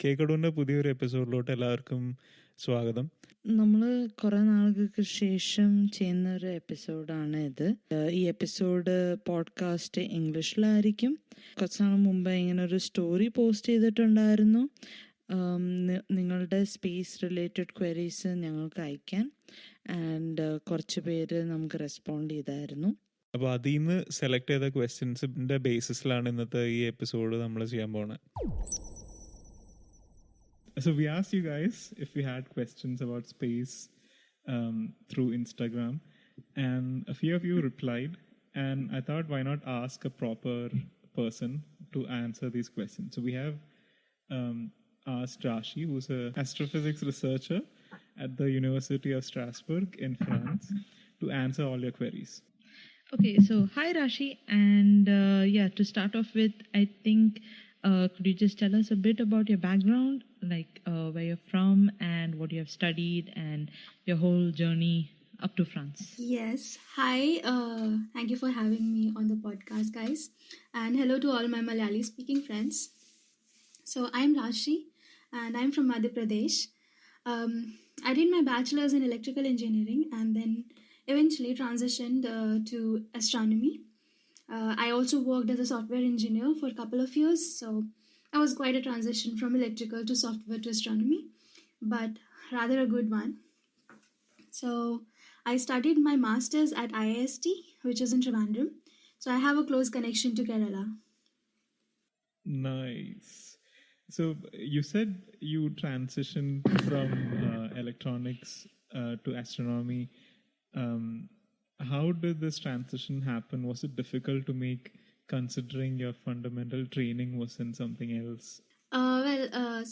കേക്കടൂന്റെ പുതിയൊരു എപ്പിസോഡിലോട്ട് എല്ലാവർക്കും സ്വാഗതം. നമ്മൾ കുറേ നാളുകൾക്ക് ശേഷം ചെയ്യുന്ന ഒരു എപ്പിസോഡാണ് ഇത്. ഈ എപ്പിസോഡ് പോഡ്കാസ്റ്റ് ഇംഗ്ലീഷിലായിരിക്കും. കുറച്ച് നാൾ മുമ്പ് ഇങ്ങനെ ഒരു സ്റ്റോറി പോസ്റ്റ് ചെയ്തിട്ടുണ്ടായിരുന്നു, നിങ്ങളുടെ സ്പേസ് റിലേറ്റഡ് ക്വയറീസ് ഞങ്ങൾക്ക് അയക്കാൻ. ആൻഡ് കുറച്ച് പേര് നമുക്ക് റെസ്പോണ്ട് ചെയ്തായിരുന്നു. അപ്പോൾ അതിൽ നിന്ന് സെലക്ട് ചെയ്ത ക്വസ്റ്റ്യൻസിന്റെ ബേസിസിലാണ് ഇന്നത്തെ ഈ എപ്പിസോഡ് നമ്മൾ ചെയ്യാൻ പോണത്. So we asked you guys if you had questions about space through Instagram, and a few of you replied, and I thought, why not ask a proper person to answer these questions? So we have asked Rashi, who's an astrophysics researcher at the University of Strasbourg in France, to answer all your queries. Okay, so hi Rashi, and to start off with, I think could you just tell us a bit about your background, like where you're from and what you have studied and your whole journey up to France? Yes. Hi. Thank you for having me on the podcast, guys. And hello to all my Malayali speaking friends. So I'm Rashi and I'm from Madhya Pradesh. I did my bachelor's in electrical engineering and then eventually transitioned to astronomy. I also worked as a software engineer for a couple of years, so it was quite a transition from electrical to software to astronomy, but rather a good one. So I studied my master's at IIST, which is in Trivandrum, so I have a close connection to Kerala. Nice. So you said you transitioned from electronics to astronomy. How did this transition happen? Was it difficult to make, considering your fundamental training was in something else?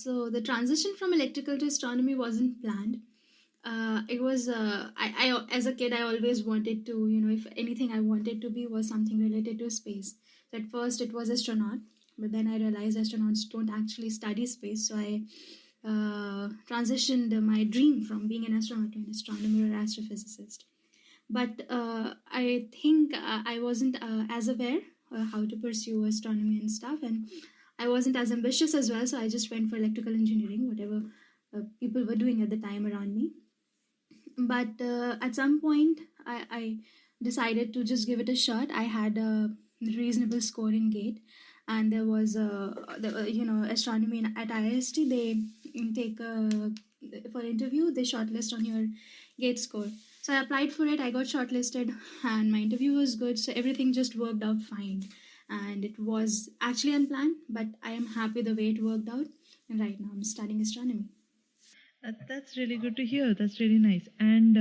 So the transition from electrical to astronomy wasn't planned. It was, I as a kid, I always wanted to, if anything I wanted to be was something related to space. So at first it was astronaut, but then I realized astronauts don't actually study space. So I transitioned my dream from being an astronaut to an astronomer or astrophysicist. But I think I wasn't as aware how to pursue astronomy and stuff, and I wasn't as ambitious as well, so I just went for electrical engineering, whatever people were doing at the time around me. But at some point, I decided to just give it a shot. I had a reasonable score in GATE, and there was astronomy at IIST. They take for interview, they shortlist on your GATE score. So I applied for it, I got shortlisted, and my interview was good, so everything just worked out fine. And it was actually unplanned, but I am happy the way it worked out, and right now I'm studying astronomy. That's really good to hear. That's really nice. And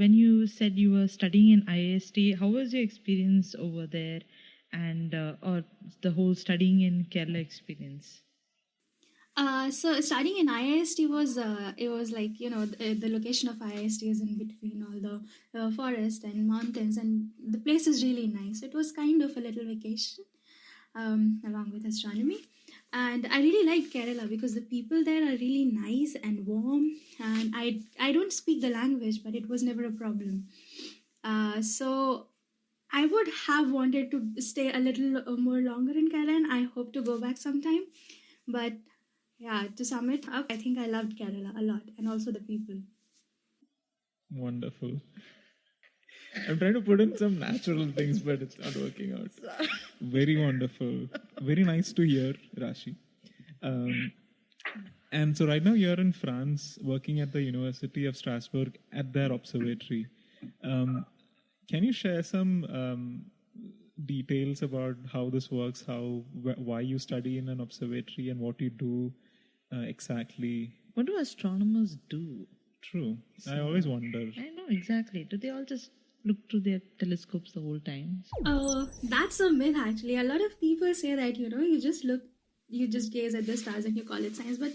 when you said you were studying in IIST, how was your experience over there, and or the whole studying in Kerala experience? So studying in IIST was it was like the location of IIST is in between all the forest and mountains, and the place is really nice. It was kind of a little vacation along with astronomy, and I really liked Kerala because the people there are really nice and warm, and I don't speak the language, but it was never a problem. So I would have wanted to stay a little more longer in Kerala, and I hope to go back sometime, but yeah, to sum it up, I think I loved Kerala a lot, and also the people. Wonderful. I'm trying to put in some natural things, but it's not working out. Very wonderful. Very nice to hear, Rashi. And so right now you're in France, working at the University of Strasbourg at their observatory. Can you share some details about how this works, why you study in an observatory, and what you do exactly? What do astronomers do? True. I always wonder. I know, exactly. Do they all just look through their telescopes the whole time? That's a myth, actually. A lot of people say that, you just gaze at the stars and you call it science. But,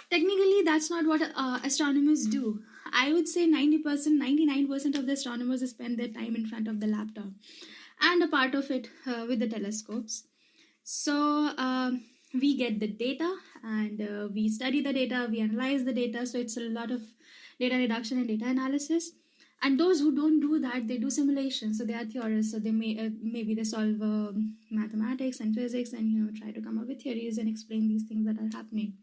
technically, that's not what astronomers do. I would say 90%, 99% of the astronomers spend their time in front of the laptop, and a part of it with the telescopes. So we get the data, and we study the data, we analyze the data. So it's a lot of data reduction and data analysis. And those who don't do that, they do simulations. So they are theorists. So they maybe they solve mathematics and physics, and try to come up with theories and explain these things that are happening.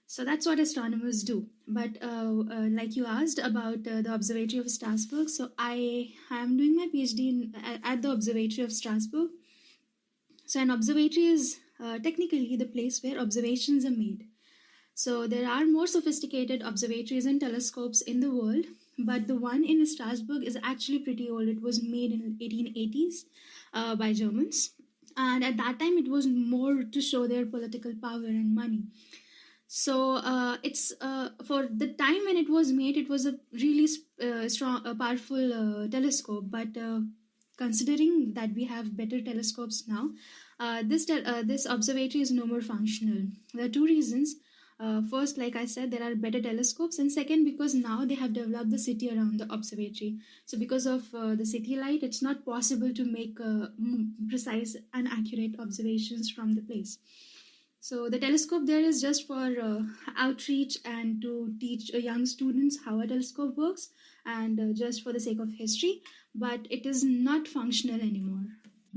So that's what astronomers do. But like you asked about the Observatory of Strasbourg, so I am doing my PhD at the Observatory of Strasbourg. So an observatory is technically the place where observations are made. So there are more sophisticated observatories and telescopes in the world, but the one in Strasbourg is actually pretty old. It was made in 1880s by Germans, and at that time it was more to show their political power and money. So it's for the time when it was made, it was a really strong, powerful telescope. But considering that we have better telescopes now, this observatory is no more functional. There are two reasons. First, like I said, there are better telescopes, and second, because now they have developed the city around the observatory. So because of the city light, it's not possible to make precise and accurate observations from the place. So the telescope there is just for outreach and to teach young students how a telescope works, and just for the sake of history, but it is not functional anymore.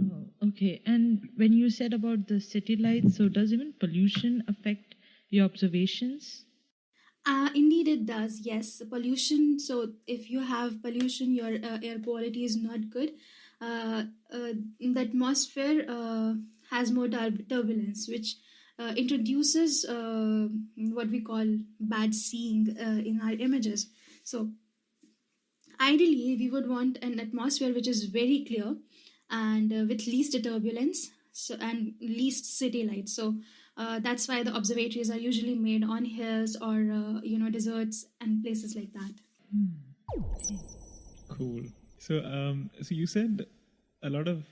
Oh, okay. And when you said about the city lights, so does even pollution affect your observations? Indeed, it does. Yes, pollution. So if you have pollution, your air quality is not good. The atmosphere has more turbulence, which introduces what we call bad seeing in our images. So ideally, we would want an atmosphere which is very clear and with least turbulence, and least city light. So that's why the observatories are usually made on hills or deserts and places like that. Cool. So you said a lot of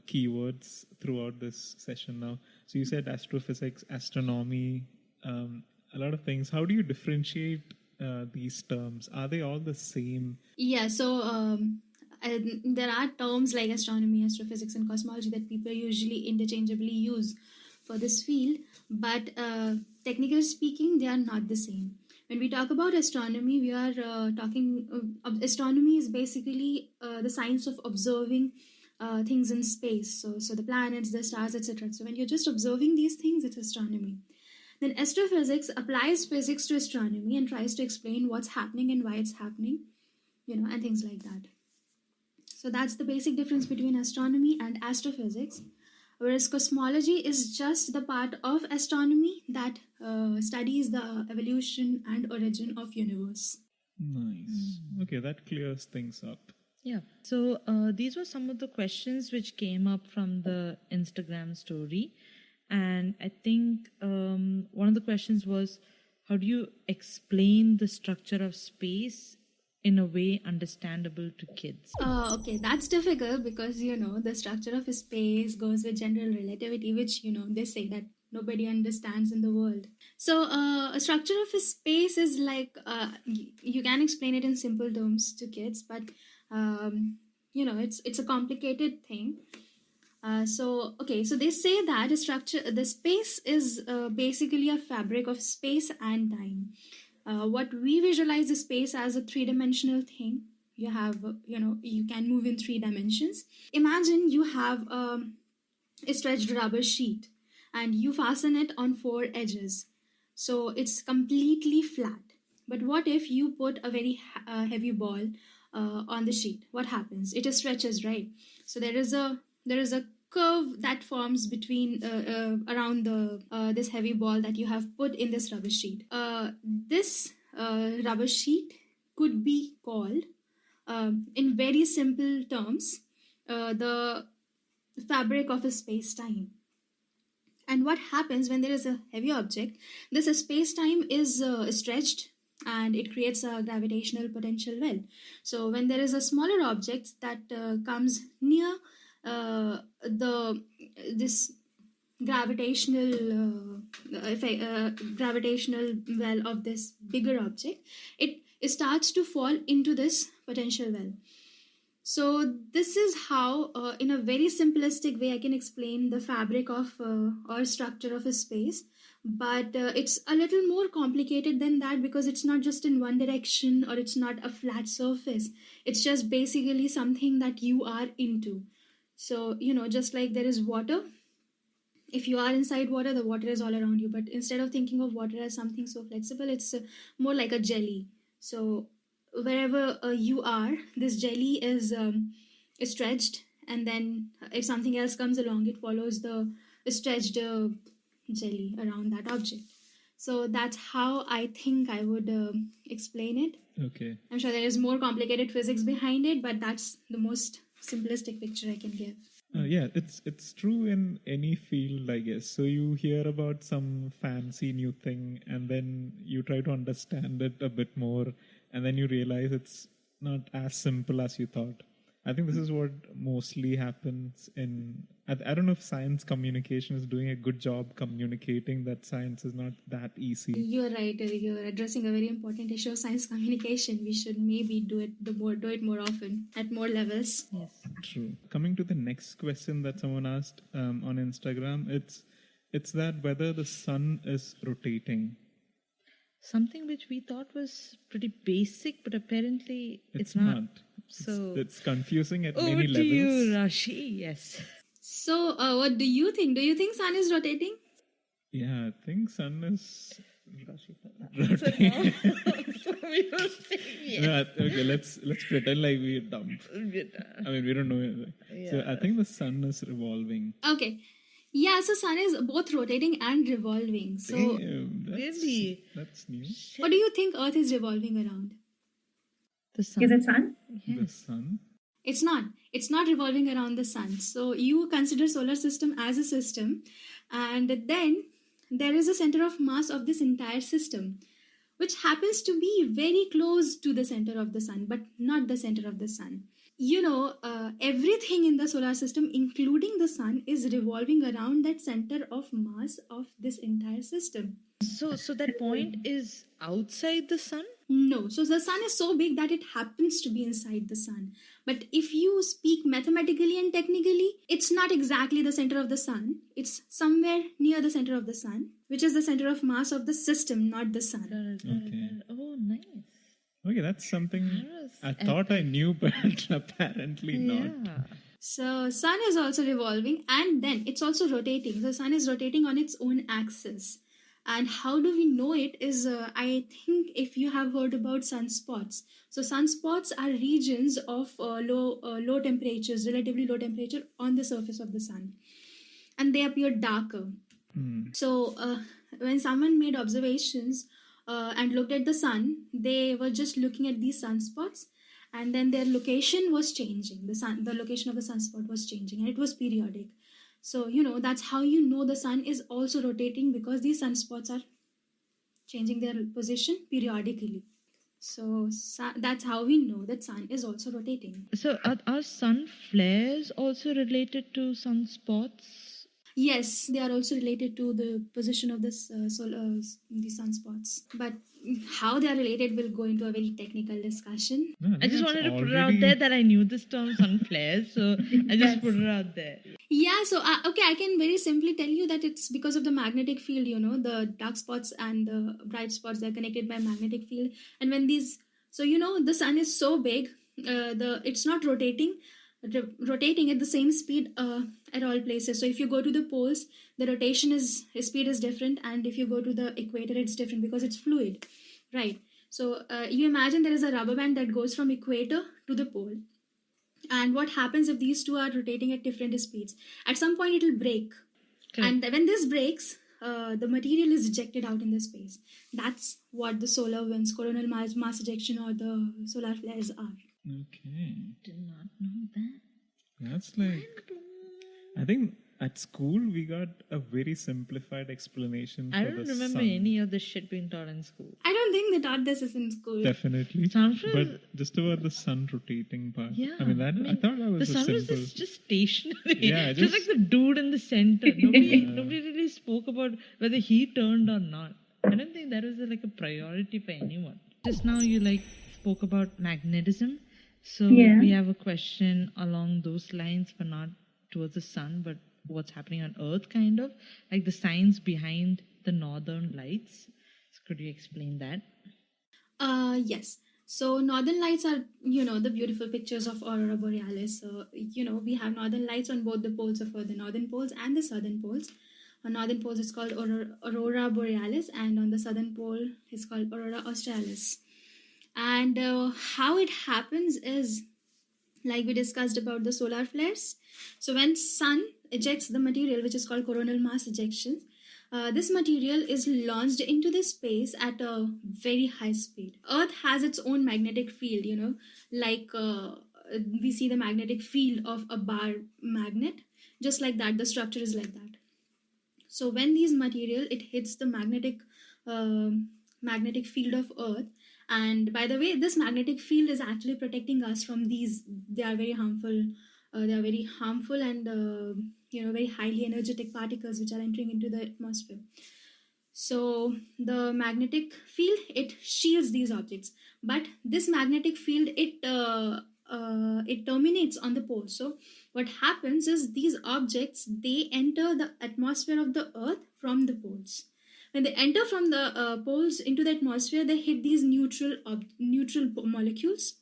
keywords throughout this session now. So you said astrophysics, astronomy, a lot of things. How do you differentiate these terms? Are they all the same? Yeah, so there are terms like astronomy, astrophysics, and cosmology that people usually interchangeably use for this field, but technically speaking, they are not the same. When we talk about astronomy, we are astronomy is basically the science of observing things in space. So the planets, the stars, etc. So when you're just observing these things, it's astronomy. Then astrophysics applies physics to astronomy and tries to explain what's happening and why it's happening, and things like that. So that's the basic difference between astronomy and astrophysics. Whereas cosmology is just the part of astronomy that studies the evolution and origin of universe. Nice. Okay, that clears things up. Yeah. So these were some of the questions which came up from the Instagram story. And I think one of the questions was, how do you explain the structure of space in a way understandable to kids? Okay, that's difficult because, the structure of a space goes with general relativity, which, they say that nobody understands in the world. So a structure of a space is like, you can explain it in simple terms to kids, but, it's a complicated thing. So they say that the space is basically a fabric of space and time. What we visualize the space as a three-dimensional thing. You have, you can move in 3 dimensions. Imagine you have a stretched rubber sheet and you fasten it on 4 edges. So it's completely flat. But what if you put a very heavy ball on the sheet? What happens? It stretches, right? So there is a curve that forms between around this heavy ball that you have put in this rubber sheet. This rubber sheet could be called, in very simple terms, the fabric of a space-time. And what happens when there is a heavy object? This space-time is stretched and it creates a gravitational potential well. So when there is a smaller object that comes near this gravitational gravitational well of this bigger object, it starts to fall into this potential well. So this is how, in a very simplistic way, I can explain the fabric of or structure of a space. But it's a little more complicated than that, because it's not just in one direction, or it's not a flat surface. It's just basically something that you are into. So, just like there is water, if you are inside water, the water is all around you. But instead of thinking of water as something so flexible, it's more like a jelly. So wherever you are, this jelly is stretched, and then if something else comes along, it follows the stretched jelly around that object. So that's how I think I would explain it. Okay. I'm sure there is more complicated physics behind it, but that's the most simplistic picture I can give. Yeah, it's true in any field, I guess. So you hear about some fancy new thing, and then you try to understand it a bit more, and then you realize it's not as simple as you thought. I think this is what mostly happens in. I don't know if science communication is doing a good job communicating that science is not that easy. You're right. You're addressing a very important issue of science communication. We should maybe do it more often at more levels. Yes. True. Coming to the next question that someone asked on Instagram, it's that whether the sun is rotating. Something which we thought was pretty basic, but apparently It's not. not. So It's confusing at over many to levels. you, Rashi. Yes. So, what do you think? Do you think sun is rotating? Yeah, I think sun is So now, so we will say yes. Yeah, okay, let's pretend like we're dumb. I mean, we don't know anything. So Yeah. I think the sun is revolving. Okay. Yeah, so sun is both rotating and revolving. So, Damn, Really? That's new. what do you think Earth is revolving around? The sun. Is it sun? The sun. It's not. It's not revolving around the sun. So you consider solar system as a system, and then there is a center of mass of this entire system, which happens to be very close to the center of the sun, but not the center of the sun. Everything in the solar system, including the sun, is revolving around that center of mass of this entire system. So that point is outside the sun? No, so the sun is so big that it happens to be inside the sun. But if you speak mathematically and technically, it's not exactly the center of the sun. It's somewhere near the center of the sun, which is the center of mass of the system, not the sun. Okay. Oh, nice. Okay, that's something Yes. I thought I knew, but apparently not. Yeah. So sun is also revolving, and then it's also rotating. The sun is rotating on its own axis. And how do we know it is, I think if you have heard about sunspots. So sunspots are regions of low temperatures, relatively low temperature on the surface of the sun. And they appear darker. So when someone made observations and looked at the sun, they were just looking at these sunspots, and then their location was changing. The location of the sunspot was changing, and it was periodic. So, that's how you know the sun is also rotating, because these sunspots are changing their position periodically. So, that's how we know that sun is also rotating. So are sun flares also related to sunspots? Yes, they are also related to the position of the sunspots. But how they are related will go into a very technical discussion. No, I just think wanted it's to put it out already- there that I knew this term sun flares, so I just put it out there. Yeah, so okay, I can very simply tell you that it's because of the magnetic field. The dark spots and the bright spots, they're connected by magnetic field. And when the sun is so big, it's not rotating at the same speed at all places. So if you go to the poles, the speed is different, and if you go to the equator, it's different because it's fluid, right? So you imagine there is a rubber band that goes from equator to the pole. And what happens if these two are rotating at different speeds? At some point, it will break. Correct. And when this breaks, the material is ejected out in the space. That's what the solar winds, coronal mass ejection, or the solar flares are. Okay. Did not know that. That's like, I think at school we got a very simplified explanation I for don't the remember sun. any of the shit being taught in school. I don't think they taught this in school. Definitely. Sun flares- But just about the sun rotating part. Yeah, I mean, I thought that was the sun a was simple. just stationary. Yeah, just like just- the dude in the center. Nobody really spoke about whether he turned or not. I don't think that was like a priority for anyone. Just now you spoke about magnetism. So Yeah. we have a question along those lines, but not towards the sun, but what's happening on Earth, kind of like the science behind the northern lights. So could you explain that? Yes. So northern lights are, the beautiful pictures of aurora borealis. So, we have northern lights on both the poles of Earth, the northern poles and the southern poles. On northern poles, it's called aurora borealis, and on the southern pole, it's called aurora australis. And how it happens is, like we discussed about the solar flares. So when sun ejects the material, which is called coronal mass ejection, this material is launched into the space at a very high speed. Earth has its own magnetic field, like we see the magnetic field of a bar magnet. Just like that, the structure is like that. So when these material, it hits the magnetic field of Earth. And by the way, this magnetic field is actually protecting us from these. They are very harmful. They are very harmful and very highly energetic particles which are entering into the atmosphere. So the magnetic field, it shields these objects, but this magnetic field, it terminates on the pole. So what happens is these objects, they enter the atmosphere of the Earth from the poles. When they enter from the poles into the atmosphere, they hit these neutral molecules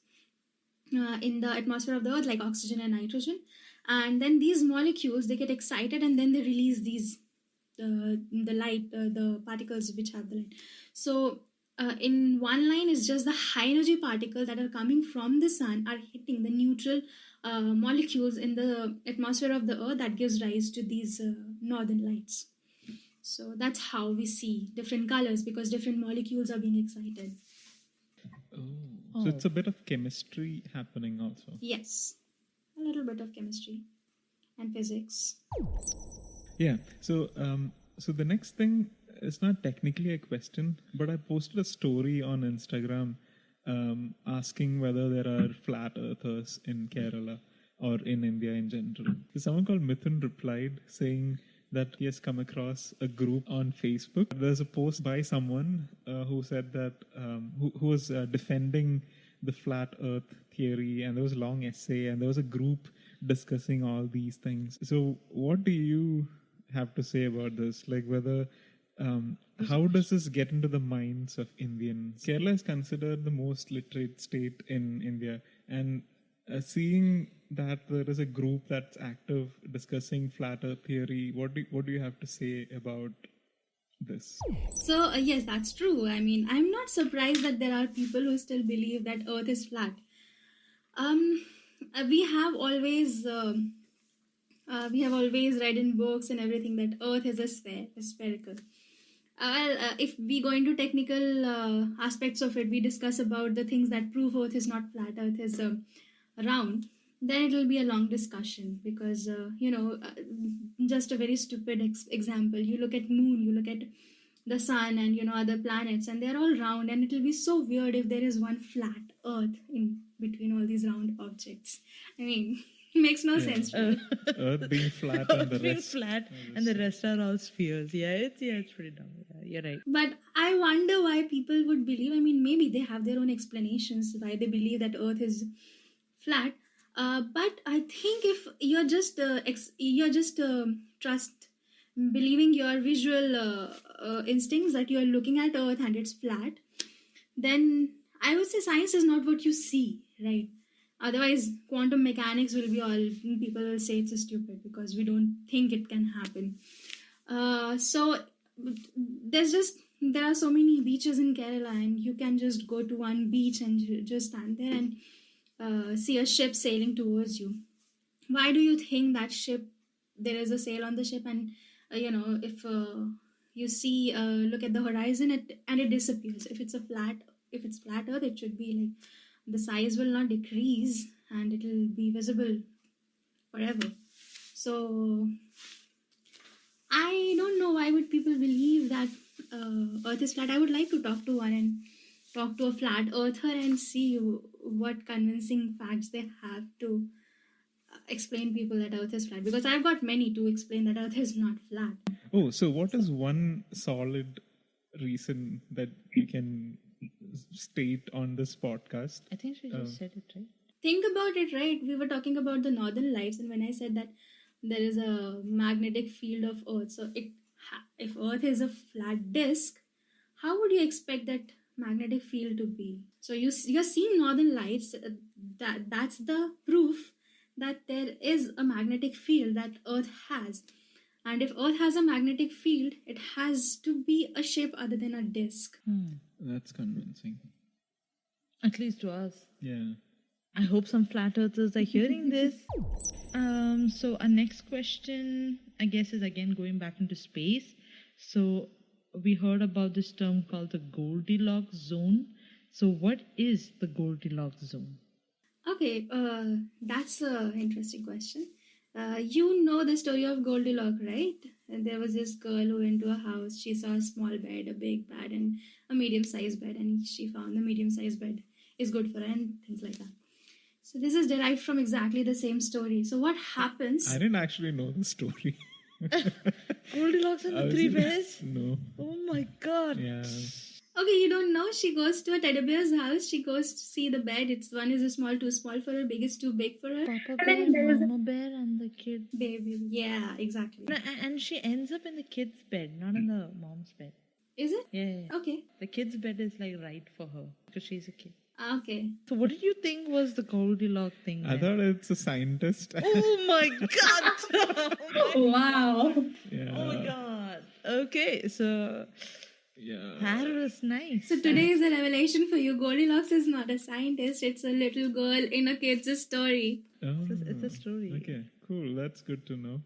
in the atmosphere of the Earth, like oxygen and nitrogen. And then these molecules, they get excited, and then they release these the light, the particles which have the light. So in one line is just the high energy particles that are coming from the sun are hitting the neutral molecules in the atmosphere of the Earth, that gives rise to these northern lights. So that's how we see different colors, because different molecules are being excited. So it's a bit of chemistry happening also. Yes, a little bit of chemistry and physics. Yeah. So so the next thing is not technically a question, but I posted a story on Instagram asking whether there are flat earthers in Kerala or in India in general. So someone called Mithun replied saying that he has come across a group on Facebook. There's a post by someone who said that who was defending the flat earth theory, and there was a long essay, and there was a group discussing all these things. So what do you have to say about this? Like whether how does this get into the minds of Indians? Kerala is considered the most literate state in India, and seeing that there is a group that's active discussing flat earth theory, what do you have to say about this? So yes, that's true. I mean, I'm not surprised that there are people who still believe that Earth is flat. We have always read in books and everything that Earth is a spherical. If we go into technical aspects of it, we discuss about the things that prove Earth is not flat, Earth is round. Then it will be a long discussion, because just a very stupid example. You look at moon, you look at the sun, and other planets, and they're all round, and it will be so weird if there is one flat Earth in between all these round objects. I mean, it makes no sense. Right? Earth being flat and the being rest flat and the rest are all spheres. It's pretty dumb. Yeah, you're right. But I wonder why people would believe. I mean, maybe they have their own explanations why they believe that Earth is flat. But I think if you're just believing your visual instincts that you're looking at Earth and it's flat, then I would say science is not what you see, right? Otherwise, quantum mechanics will be all, people will say it's stupid because we don't think it can happen. So there are so many beaches in Kerala, and you can just go to one beach and just stand there and see a ship sailing towards you. Why do you think that ship, there is a sail on the ship, and if you see, look at the horizon, it disappears. If it's flat Earth, it should be like the size will not decrease and it will be visible forever. So I don't know why would people believe that Earth is flat. I would like to talk to one and talk to a flat earther and see what convincing facts they have to explain people that Earth is flat, because I've got many to explain that Earth is not flat. Oh, so what is one solid reason that you can state on this podcast? I think she just said it, right? Think about it, right? We were talking about the northern lights, and when I said that there is a magnetic field of Earth, so if Earth is a flat disk, how would you expect that magnetic field to be? So you're seeing northern lights. That's the proof that there is a magnetic field that Earth has. And if Earth has a magnetic field, it has to be a shape other than a disk. That's convincing. At least to us. Yeah. I hope some flat earthers are hearing this. So our next question, I guess, is again going back into space. So we heard about this term called the Goldilocks zone. So what is the Goldilocks zone? Okay, that's an interesting question. You know the story of Goldilocks, right? And there was this girl who went to a house. She saw a small bed, a big bed, and a medium-sized bed, and she found the medium-sized bed is good for her and things like that. So this is derived from exactly the same story. So what happens? I didn't actually know the story. Goldilocks and the Three Bears? No. Oh my god. Yeah. Okay, you don't know. She goes to a teddy bear's house. She goes to see the bed. It's one is small, too small for her. Big is too big for her. Papa Bear, Mama Bear, and the kid. Baby, yeah, exactly. And she ends up in the kid's bed, not in the mom's bed. Is it? Yeah. Okay. The kid's bed is like right for her because she's a kid. Okay. So what did you think was the Goldilocks thing? I then? thought it's a scientist. Oh my god! Wow. Yeah. Oh my god. Okay, so Yeah. that was nice. So today is a revelation for you. Goldilocks is not a scientist. It's a little girl in a kid's story. Oh, It's a story. Okay, cool. That's good to know.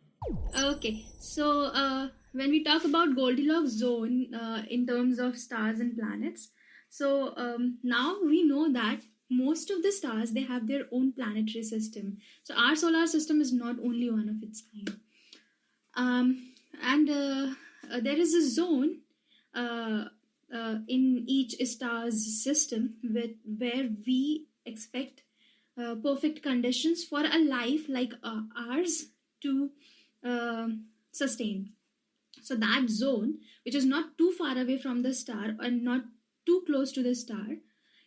Okay. So when we talk about Goldilocks zone in terms of stars and planets, so now we know that most of the stars, they have their own planetary system. So our solar system is not only one of its kind. And there is a zone in each star's system where we expect perfect conditions for a life like ours to sustain. So that zone, which is not too far away from the star and not too close to the star,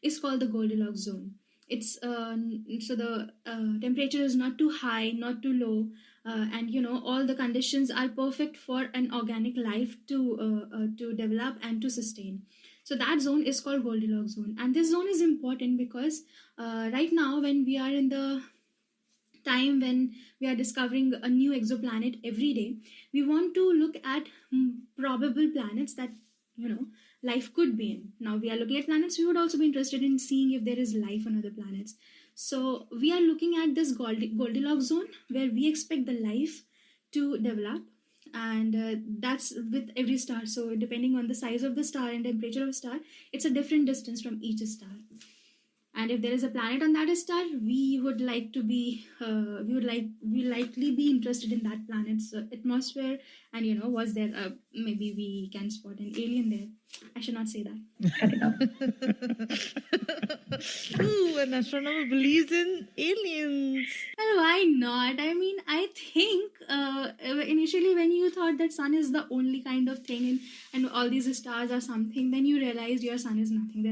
is called the Goldilocks zone. It's so the temperature is not too high, not too low, and all the conditions are perfect for an organic life to develop and to sustain. So that zone is called Goldilocks zone, and this zone is important because right now, when we are in the time when we are discovering a new exoplanet every day, we want to look at probable planets that life could be in. Now we are looking at planets. We would also be interested in seeing if there is life on other planets. So we are looking at this Goldilocks zone where we expect the life to develop, and that's with every star. So depending on the size of the star and temperature of star, it's a different distance from each star. And if there is a planet on that star, we would like to be, we likely be interested in that planet's atmosphere. And was there maybe we can spot an alien there? I should not say that. Ooh, an astronomer believes in aliens. Well, why not? I mean, I think initially when you thought that sun is the only kind of thing, and all these stars are something, then you realized your sun is nothing.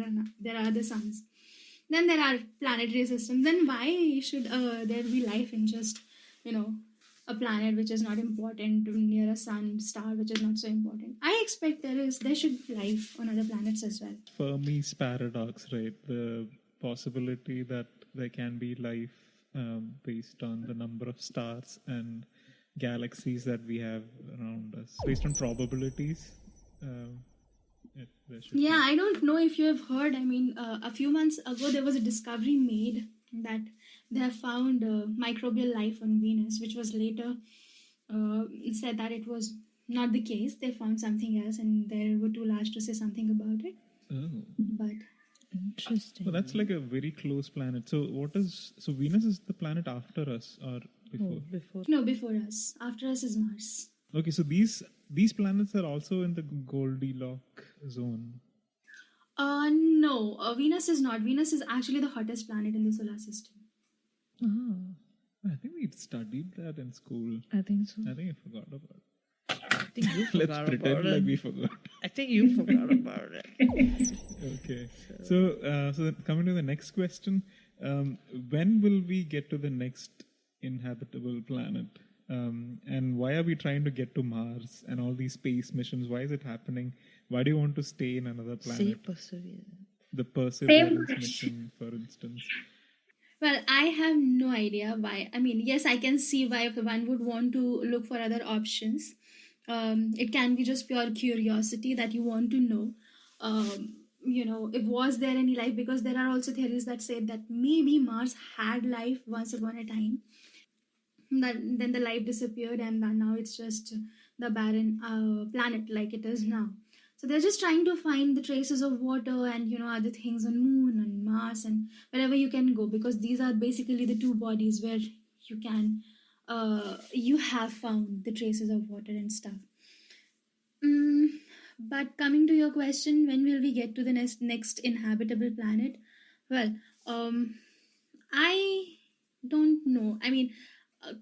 There are other suns. Then there are planetary systems. Then why should there be life in just, a planet which is not important near a sun, star which is not so important? I expect there should be life on other planets as well. Fermi's paradox, right? The possibility that there can be life based on the number of stars and galaxies that we have around us, based on probabilities. Yeah, I don't know if you have heard. I mean, a few months ago, there was a discovery made that they have found microbial life on Venus, which was later said that it was not the case. They found something else, and they were too large to say something about it. Oh. But interesting. Well, that's like a very close planet. So Venus is the planet after us or before? Before. No, before us. After us is Mars. Okay, so these planets are also in the Goldilocks zone. No, Venus is not. Venus is actually the hottest planet in the solar system. Ah, I think we studied that in school. I think so. I think I forgot about it. I think you Let's forgot pretend about like it. we forgot. I think you forgot about it. Okay. So then coming to the next question, when will we get to the next inhabitable planet? And why are we trying to get to Mars and all these space missions? Why is it happening? Why do you want to stay in another Say planet? perseverance. The Perseverance question. mission, for instance. Well, I have no idea why. I mean, yes, I can see why one would want to look for other options. It can be just pure curiosity that you want to know. If was there any life? Because there are also theories that say that maybe Mars had life once upon a time. That then the life disappeared, and now it's just the barren planet like it is now. So they're just trying to find the traces of water and other things on Moon and Mars and wherever you can go, because these are basically the two bodies where you have found the traces of water and stuff. But coming to your question, when will we get to the next inhabitable planet? Well, I don't know. I mean,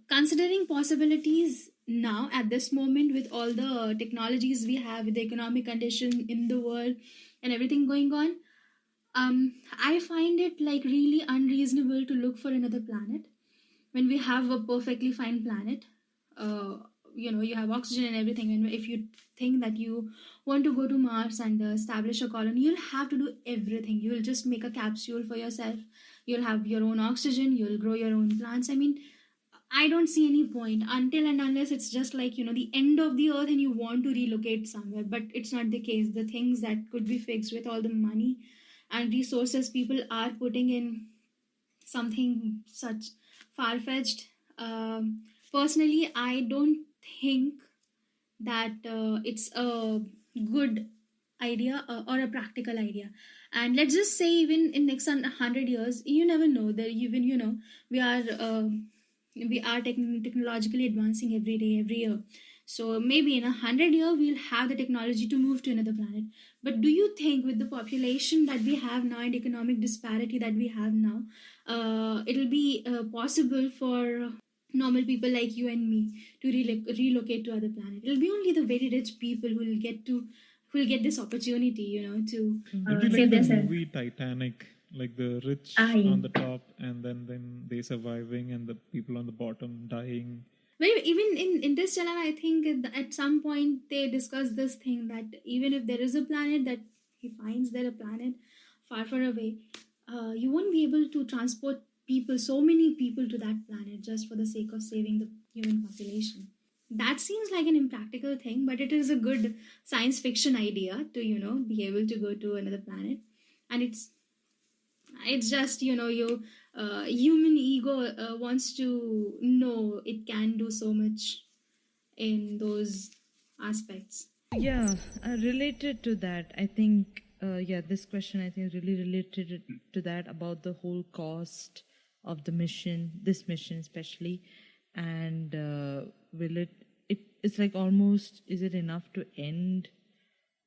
considering possibilities now at this moment with all the technologies we have, with the economic condition in the world and everything going on, I find it like really unreasonable to look for another planet when we have a perfectly fine planet. You have oxygen and everything, and if you think that you want to go to Mars and establish a colony, you'll have to do everything. You'll just make a capsule for yourself, you'll have your own oxygen, you'll grow your own plants. I mean, I don't see any point until and unless it's just like the end of the earth and you want to relocate somewhere. But it's not the case. The things that could be fixed with all the money and resources people are putting in something such far-fetched. Personally, I don't think that it's a good idea or a practical idea. And let's just say even in next 100 years, you never know that even we are technologically advancing every day, every year. So maybe in 100 years we'll have the technology to move to another planet. But do you think with the population that we have now and economic disparity that we have now, it'll be possible for normal people like you and me to relocate to other planet? It'll be only the very rich people who will get this opportunity, to It'll be save like the themselves. movie Titanic, like the rich Yeah. on the top and then they surviving and the people on the bottom dying. Well, even in Interstellar, I think at some point they discuss this thing that even if there is a planet that he finds there a planet far, far away, you won't be able to transport people, so many people to that planet just for the sake of saving the human population. That seems like an impractical thing, but it is a good science fiction idea to be able to go to another planet, and it's just human ego wants to know it can do so much in those aspects. Yeah, related to that, I think, this question I think really related to that about the whole cost of the mission, this mission especially, and it's like almost, is it enough to end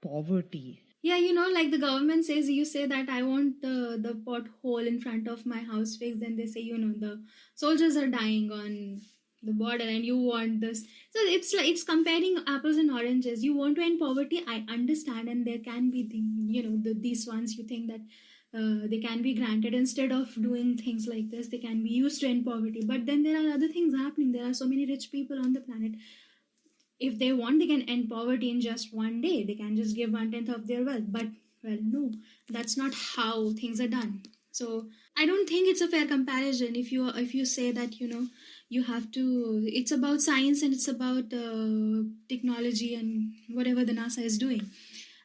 poverty? Yeah, like the government says, you say that I want the pothole in front of my house fixed, then they say, the soldiers are dying on the border and you want this. So it's like it's comparing apples and oranges. You want to end poverty, I understand, and there can be these ones you think that they can be granted instead of doing things like this. They can be used to end poverty, but then there are other things happening. There are so many rich people on the planet. If they want, they can end poverty in just one day. They can just give 1/10 of their wealth. But well, no, that's not how things are done. So I don't think it's a fair comparison. If you say that you have to, it's about science and it's about technology and whatever the NASA is doing,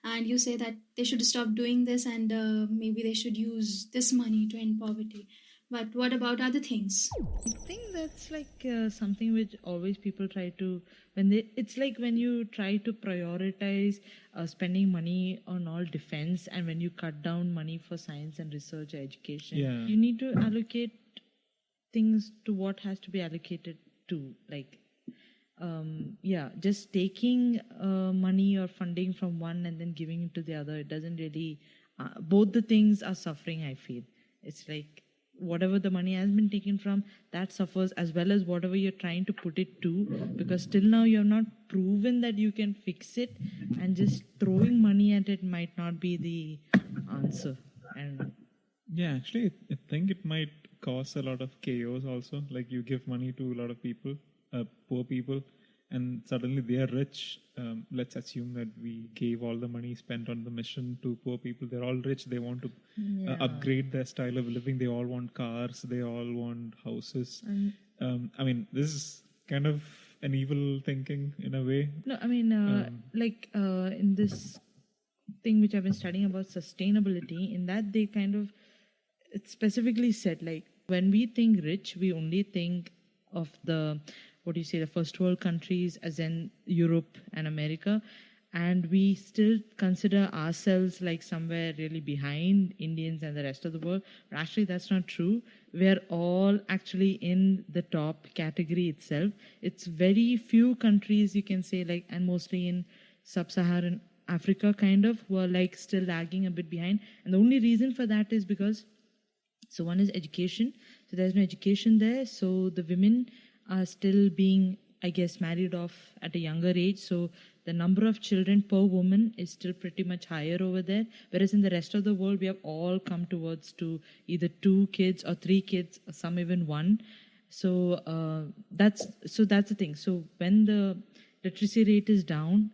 and you say that they should stop doing this and maybe they should use this money to end poverty. But what about other things? I think that's like something which always people try to, it's like when you try to prioritize spending money on all defense, and when you cut down money for science and research or education, Yeah. you need to allocate things to what has to be allocated to. Like, just taking money or funding from one and then giving it to the other, it doesn't really, both the things are suffering, I feel. It's like, whatever the money has been taken from, that suffers, as well as whatever you're trying to put it to, because till now you have not proven that you can fix it, and just throwing money at it might not be the answer. And Yeah, actually, I think it might cause a lot of chaos also. Like you give money to a lot of people poor people, and suddenly they are rich. Let's assume that we gave all the money spent on the mission to poor people. They're all rich. They want to upgrade their style of living. They all want cars. They all want houses. I mean, this is kind of an evil thinking in a way. No, I mean, in this thing which I've been studying about sustainability, in that they kind of it specifically said, like, when we think rich, we only think of the first world countries, as in Europe and America, and we still consider ourselves like somewhere really behind Indians and the rest of the world. But actually, that's not true. We're all actually in the top category itself. It's very few countries, you can say, like, and mostly in sub-Saharan Africa, kind of, who are like still lagging a bit behind. And the only reason for that is because, so one is education. So there's no education there. So the women are still being, I guess, married off at a younger age. So the number of children per woman is still pretty much higher over there. Whereas in the rest of the world, we have all come towards to either 2 kids or 3 kids, or some even 1. So that's the thing. So when the literacy rate is down,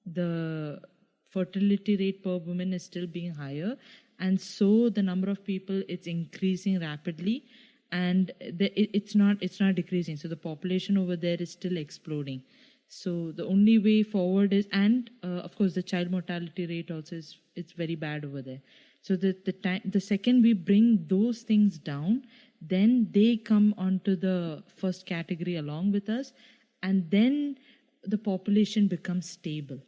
the fertility rate per woman is still being higher, and so the number of people, it's increasing rapidly, and it's not decreasing. So the population over there is still exploding. So the only way forward is, and of course the child mortality rate also it's very bad over there. So the second we bring those things down, then they come onto the first category along with us, and then the population becomes stable,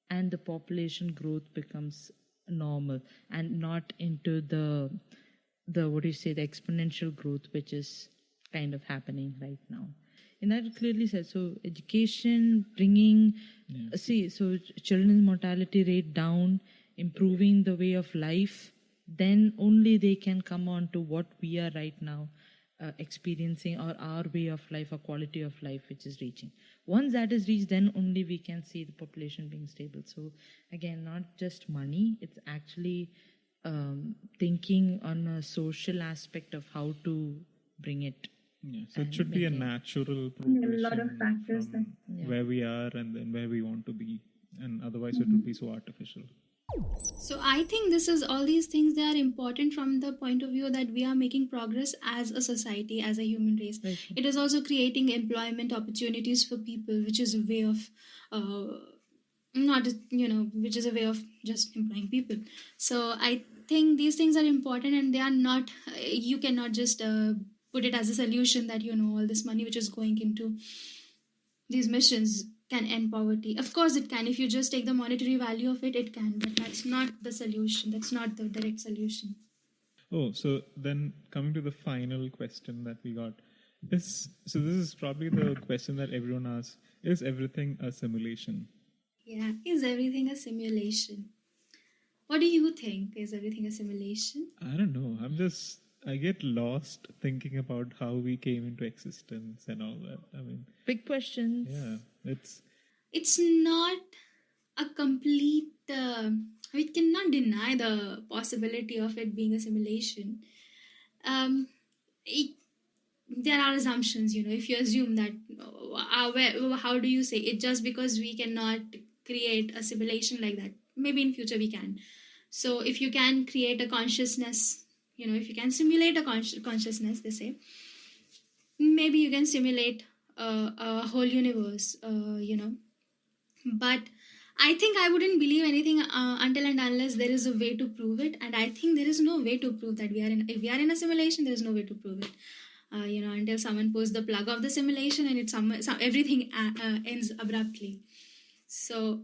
and the population growth becomes normal, and not into the the exponential growth which is kind of happening right now. And that clearly says, so education, bringing so children's mortality rate down, improving the way of life, then only they can come on to what we are right now experiencing, or our way of life or quality of life which is reaching. Once that is reached, then only we can see the population being stable. So again, not just money, it's actually thinking on a social aspect of how to bring it. Yeah, so it should be a natural progression. A lot of factors from where we are and then where we want to be, and otherwise it would be so artificial. So I think all these things, they are important from the point of view that we are making progress as a society, as a human race. Right. It is also creating employment opportunities for people, which is a way of which is a way of just employing people. So I think these things are important, and they are not, you cannot just put it as a solution that all this money which is going into these missions can end poverty. Of course it can. If you just take the monetary value of it, it can, but that's not the solution. That's not the direct solution. Oh, so then coming to the final question that we got is, so this is probably the question that everyone asks: is everything a simulation? Yeah, is everything a simulation? What do you think? Is everything a simulation? I don't know. I get lost thinking about how we came into existence and all that. I mean, Big questions. yeah, It's not a complete, we cannot deny the possibility of it being a simulation. There are assumptions, if you assume that, how do you say it? Just because we cannot create a simulation like that, maybe in future we can. So if you can create a consciousness, if you can simulate a consciousness, they say, maybe you can simulate a whole universe, But I think I wouldn't believe anything until and unless there is a way to prove it. And I think there is no way to prove that if we are in a simulation, there is no way to prove it. Until someone pulls the plug of the simulation and everything ends abruptly. So,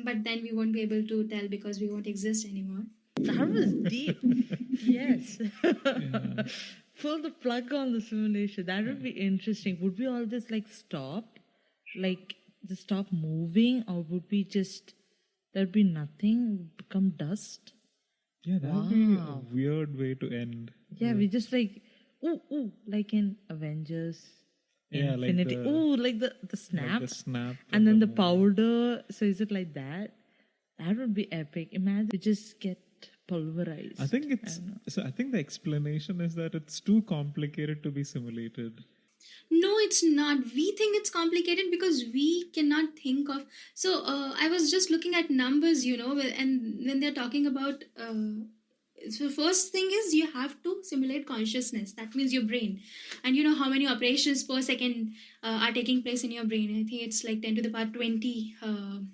but then we won't be able to tell because we won't exist anymore. That was deep. Yes. yeah. Pull the plug on the simulation. That would be interesting. Would we all just stop? Just stop moving? Or would we just, there'd be nothing, become dust? Yeah, that would be a weird way to end. Yeah, we just like in Avengers. Yeah, Infinity. Like the snap. Like the snap. And then the powder. So is it like that? That would be epic. Imagine we just get pulverized. I think the explanation is that it's too complicated to be simulated. No, it's not. We think it's complicated because we cannot think of. So I was just looking at numbers, and when they're talking about. So first thing is you have to simulate consciousness. That means your brain, and you know how many operations per second are taking place in your brain. I think it's like 10 to the power 20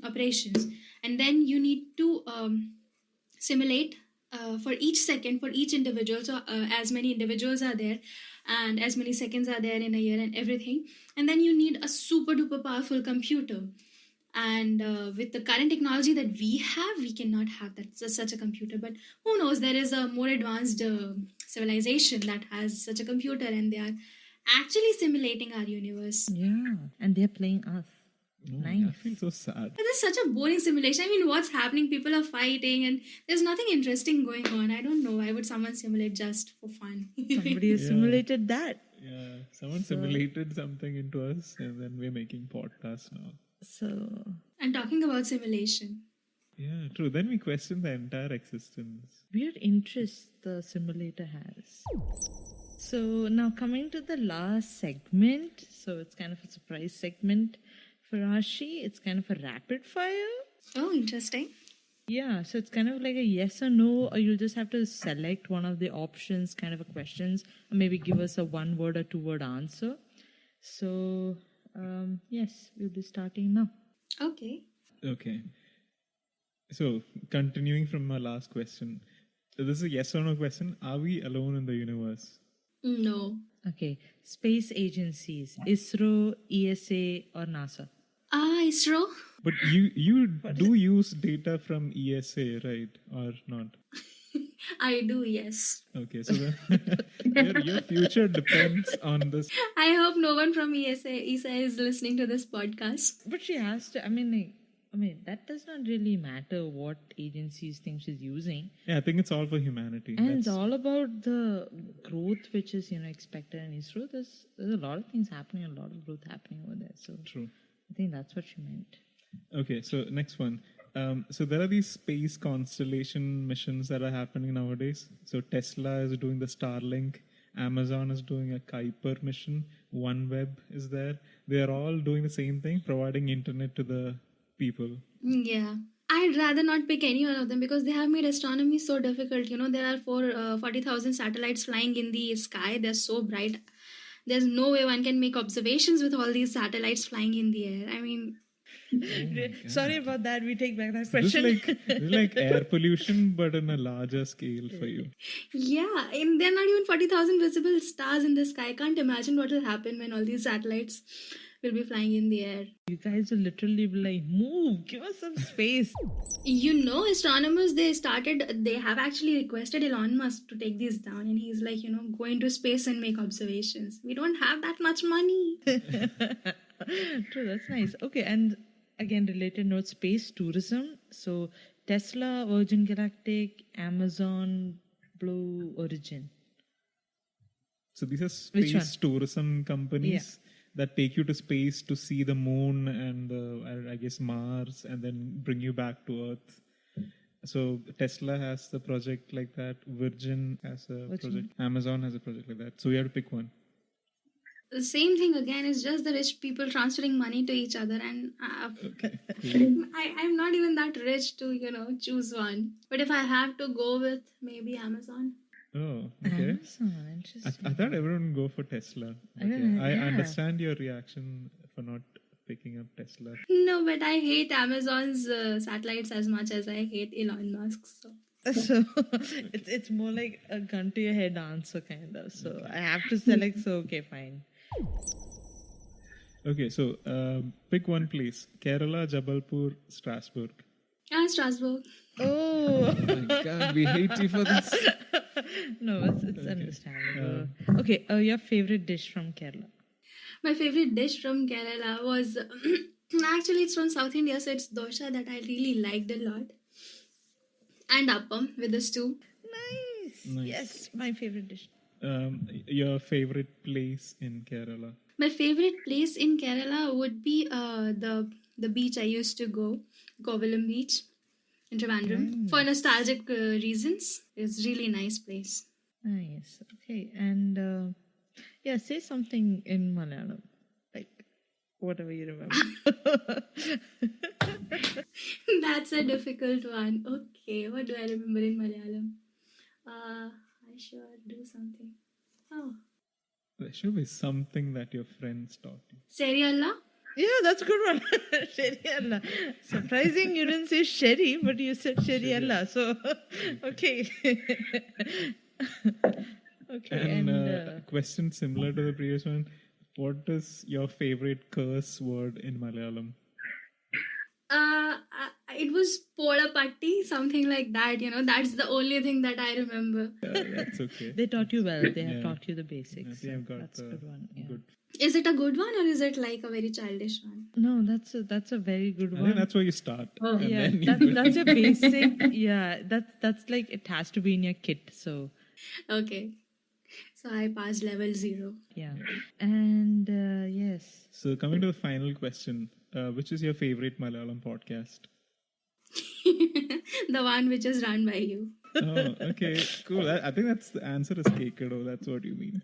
operations, and then you need to simulate for each second for each individual. So as many individuals are there and as many seconds are there in a year and everything, and then you need a super duper powerful computer. And with the current technology that we have, we cannot have that such a computer. But who knows, there is a more advanced civilization that has such a computer, and they are actually simulating our universe. Yeah, and they're playing us. Oh, Nice. I feel so sad. But this is such a boring simulation. I mean, what's happening? People are fighting and there's nothing interesting going on. I don't know. Why would someone simulate just for fun? Somebody has Yeah. simulated that. Yeah, someone simulated something into us, and then we're making podcasts now. So And talking about simulation. Yeah, true. Then we question the entire existence. weird interests the simulator has. So now coming to the last segment. So it's kind of a surprise segment for Ashi. It's kind of a rapid fire. Oh, interesting. Yeah, so it's kind of like a yes or no, or you'll just have to select one of the options, kind of a questions, or maybe give us a 1 word or 2 word answer. So, yes, we'll be starting now. Okay. Okay. So, continuing from my last question, this is a yes or no question. Are we alone in the universe? No. Okay, space agencies, ISRO, ESA, or NASA? ISRO? But you do use data from ESA, right? Or not? I do, yes. Okay, so then your future depends on this. I hope no one from ESA is listening to this podcast. But she has to, that does not really matter what agencies think she's using. Yeah, I think it's all for humanity. And it's That's- all about the growth which is, expected in ISRO. There's a lot of things happening, a lot of growth happening over there. So True. I think that's what she meant. Okay, so next one. So there are these space constellation missions that are happening nowadays. So Tesla is doing the Starlink, Amazon is doing a Kuiper mission, OneWeb is there. They are all doing the same thing, providing internet to the people. Yeah. I'd rather not pick any one of them because they have made astronomy so difficult. There are 40,000 satellites flying in the sky. They're so bright. There's no way one can make observations with all these satellites flying in the air. I mean, Sorry about that. We take back that This question. is like air pollution, but on a larger scale for you. yeah, and there are not even 40,000 visible stars in the sky. I can't imagine what will happen when all these satellites will be flying in the air. You guys will literally be like, move, give us some space. Astronomers, they have actually requested Elon Musk to take these down, and he's like, go into space and make observations. We don't have that much money. True, that's nice. Okay, and again, related note, space tourism. So Tesla, Virgin Galactic, Amazon, Blue Origin. So these are Which space tourism companies that take you to space to see the moon and I guess Mars, and then bring you back to Earth. So Tesla has the project like that. Virgin has a project. Amazon has a project like that. So you have to pick one. The same thing again is just the rich people transferring money to each other, and Okay, cool. I'm not even that rich to choose one. But if I have to go with maybe Amazon. Oh, okay. Amazon, interesting. I thought everyone would go for Tesla. Okay. I Yeah. understand your reaction for not picking up Tesla. No, but I hate Amazon's satellites as much as I hate Elon Musk. So. So it's more like a gun to your head answer kind of. So I have to select. So okay, fine. Okay, so pick one place. Kerala, Jabalpur, Strasbourg. Strasbourg. Oh Oh my god, we hate you for this. no, it's understandable. Okay, your favorite dish from Kerala? My favorite dish from Kerala was actually it's from South India, so it's dosha that I really liked a lot, and appam with the stew. Nice. Yes, my favorite dish. Your favorite place in Kerala? My favorite place in Kerala would be the beach I used to go, Kovalam Beach in Trivandrum, for nostalgic reasons. It's really nice place. Nice. Okay, and Yeah, say something in Malayalam. Like, whatever you remember. That's a difficult one. Okay, what do I remember in Malayalam? I should do something. Oh, There should be something that your friends taught you. Serialla? Yeah, that's a good one. Sherialla. Surprising you didn't say Sherry, but you said Sherialla. So, okay. Okay, And and a question similar to the previous one. What is your favorite curse word in Malayalam? It was Poda Patti, something like that. That's the only thing that I remember. That's okay. they taught you well. They have Yeah. taught you the I basics. think I've got That's a the good one. Yeah. good. Is it a good one or is it like a very childish one? No, that's a very good I one. think that's where you start. Oh. and Yeah, then you build. that's a basic. Yeah, that's like it has to be in your kit. So Okay. So I passed level 0. yeah, and yes, So coming to the final question, which is your favorite Malayalam podcast? The one which is run by you. Oh, okay, cool. I think that's the answer is Kekado. That's what you mean.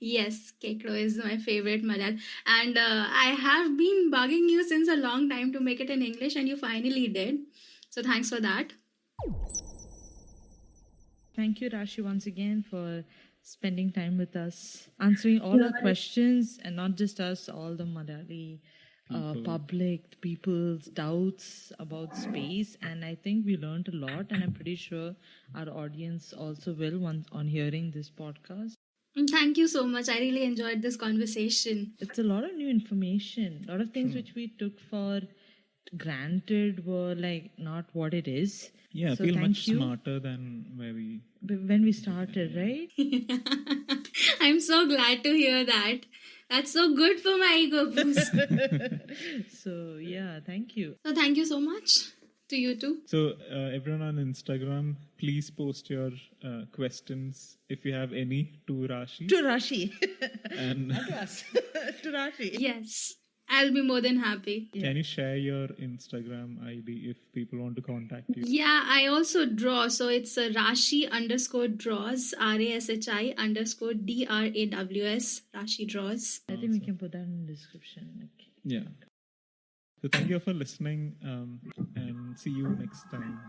Yes, Kekro is my favorite Malayalam. And I have been bugging you since a long time to make it in English, and you finally did. So thanks for that. thank you, Rashi, once again for spending time with us, answering all our questions, and not just us, all the Malayali public, people's doubts about space. And I think we learned a lot, and I'm pretty sure our audience also will once on hearing this podcast. And thank you so much. I really enjoyed this conversation. It's a lot of new information. A lot of things which we took for granted were like not what it is. Yeah, I So feel thank much you. smarter than where we. When we started, right? I'm so glad to hear that. That's so good for my ego boost. So yeah, thank you. So thank you so much to you too. So everyone on Instagram, please post your questions if you have any to Rashi. To Rashi. And Not to us. To Rashi. Yes, I'll be more than happy. can you share your Instagram ID if people want to contact you? Yeah, I also draw. So it's Rashi_draws, RASHI_DRAWS, Rashi draws. I think we can put that in the description. Okay. Yeah. So thank you for listening and see you next time.